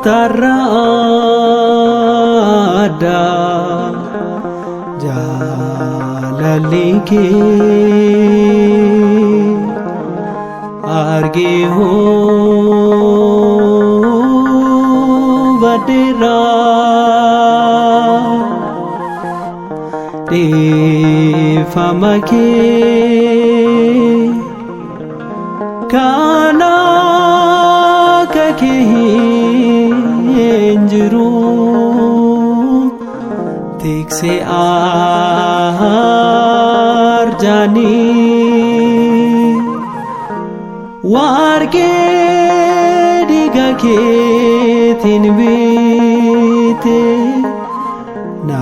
tarada jalalike arge ho vadera de famake kana enjru tik se aar jani war ke diga ke thin bite na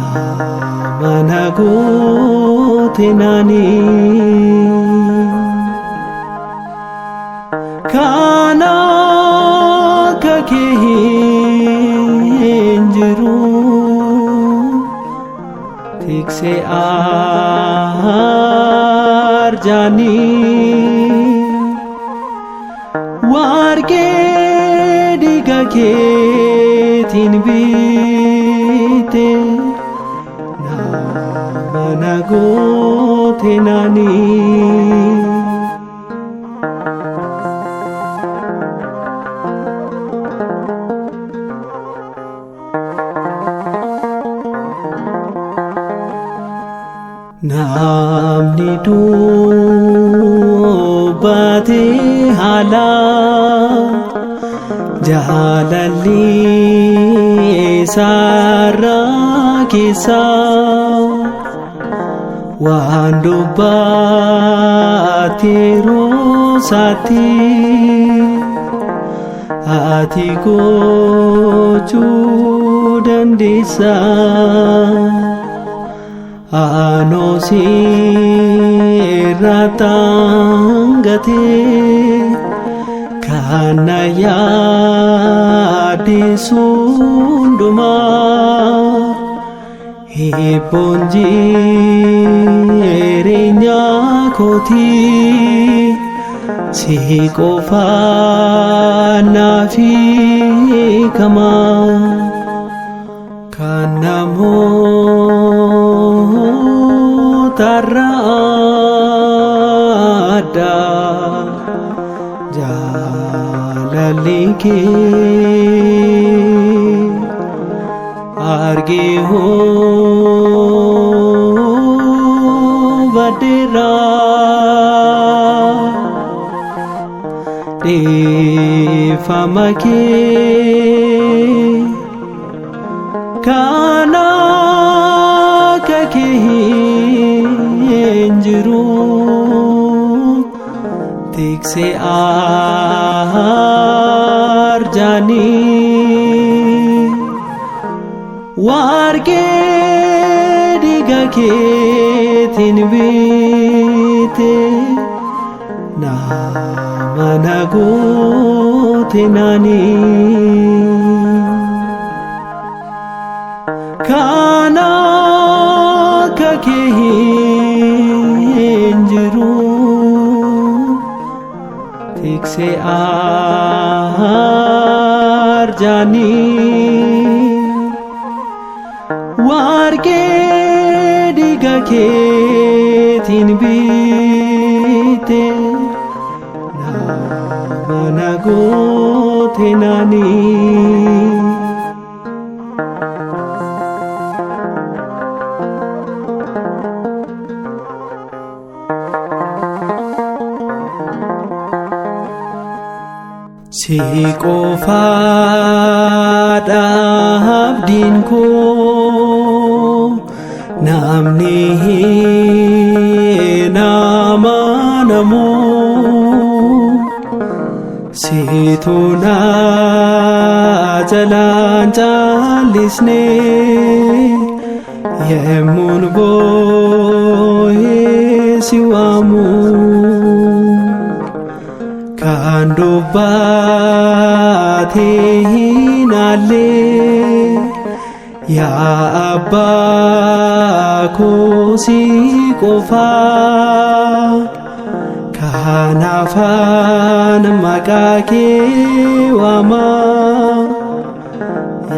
manago thinani kana enjru ठीक से आर जानी वार के डिगा के थिन बीते ना मनागो थे नानी namni tu bade hala jalalli sara kisa wando batero sati ati ko chudan desa ano si ratangate kana ya di sunduma he ponji rinya koti si ko fa na fi kama kana mo tarada jalalike arge ho vadera de famake kana enjru ठीक से आर जानी वार के डिगा के थिन बीते ना मनागो थे नानी खाना enjru ठीक से आर जानी वार के डिगा के थिन बीते ना मनागो थे नानी si qofa abdiin koo namni nama namu situ na jalan jallisne yemmun boye siwamu kan dubbate hinale ya abba ko si qofa kanafan maqaa kee waama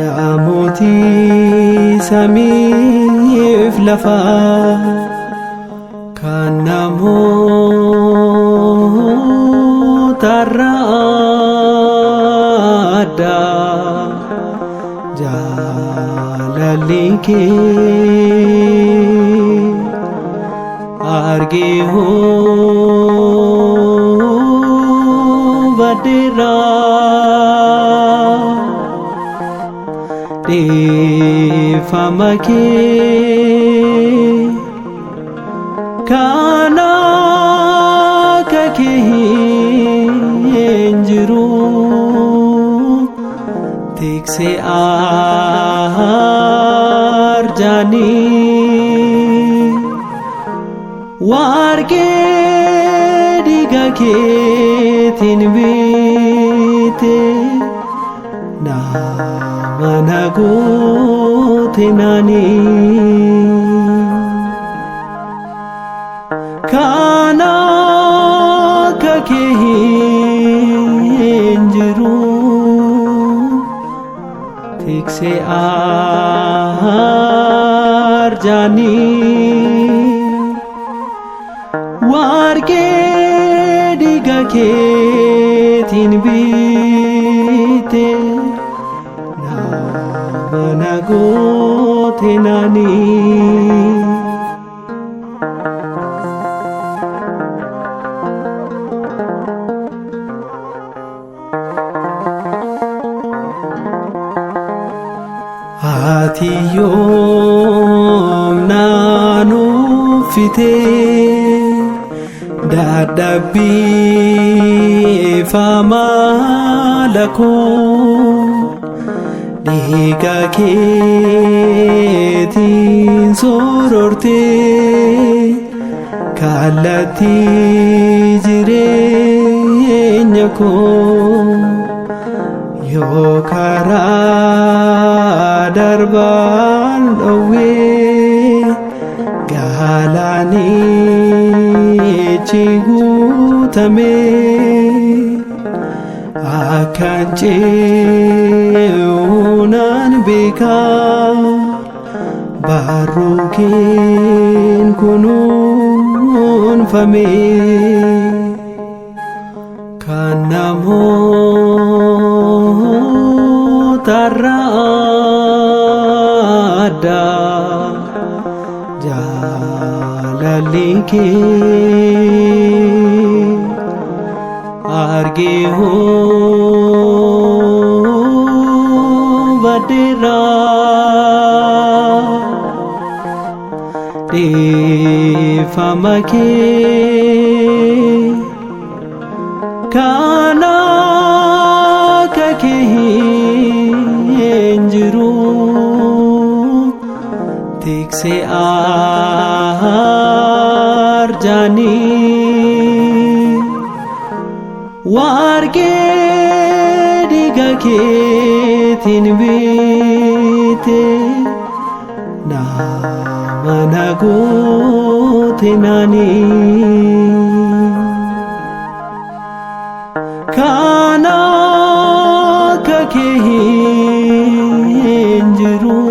yaa mootii samiif lafaa kan namootarraa addaa jaalalli kee argee hubadheera dhiifama kee kan akka kee hin jiru tiksee arjaanii warqee dhiiga keetiin biite nama na goote naanii kan akka kee hin jiru tiksee arjaanii warqee dhiiga keetiin biite nama na goote naanii ati yoom na nuffite dadhabbii faamala koo dhiiga keetiin sororte kallattii jireenya koo yoo karaa darbaan dhowwee galaanichi guutame akkan ce'uunaan beeka barruu keen kunuunfame kan namootarraa addaa jaalalli kee argee hubadheera dhiifama kee kan akka kee hin jiru tiksee arjaanii warqee dhiiga keetiin biite nama na goote naanii kan akka kee hin jiru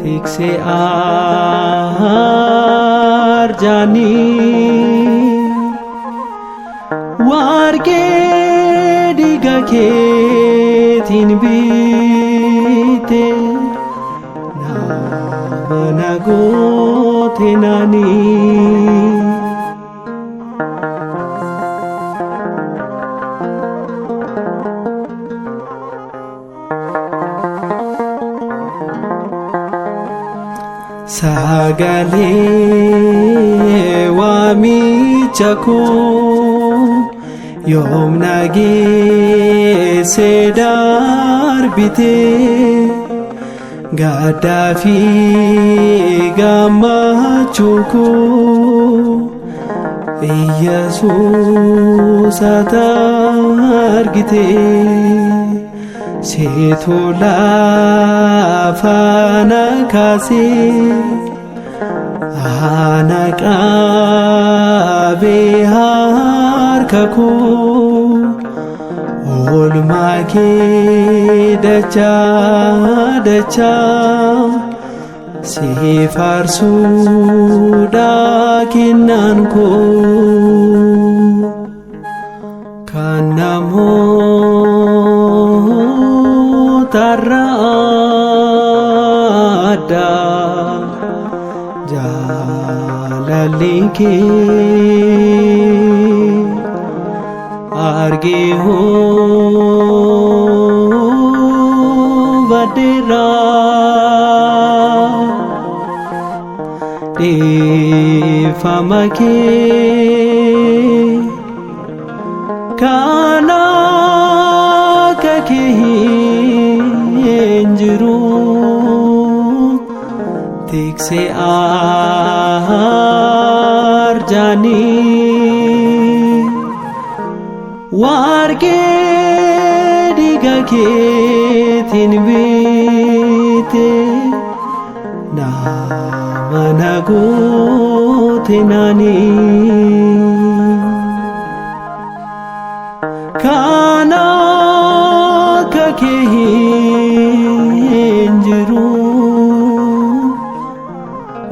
tiksee arjaanii warqee dhiiga keetiin biite nama na goote naanii sagalee waamicha koo yoom nageesse darbite gaddaa fi gammachuu koo Yesuus ati argite seetu lafa na kaasee ana qabee harka koo oolmaa kee dachaa dachaa si faarsuudha kennaan koo kan namootarraa addaa jaalalli kee argee hubadheera dhiifama kee kan akka kee hin jiru tiksee arjaanii warqee dhiiga keetiin biite nama na goote naanii kan akka kee hin jiru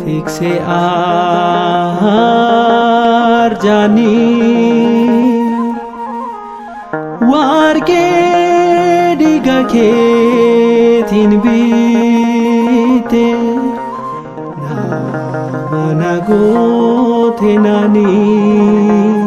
tiksee arjaanii warqee dhiiga keetiin biite nama na goote naanii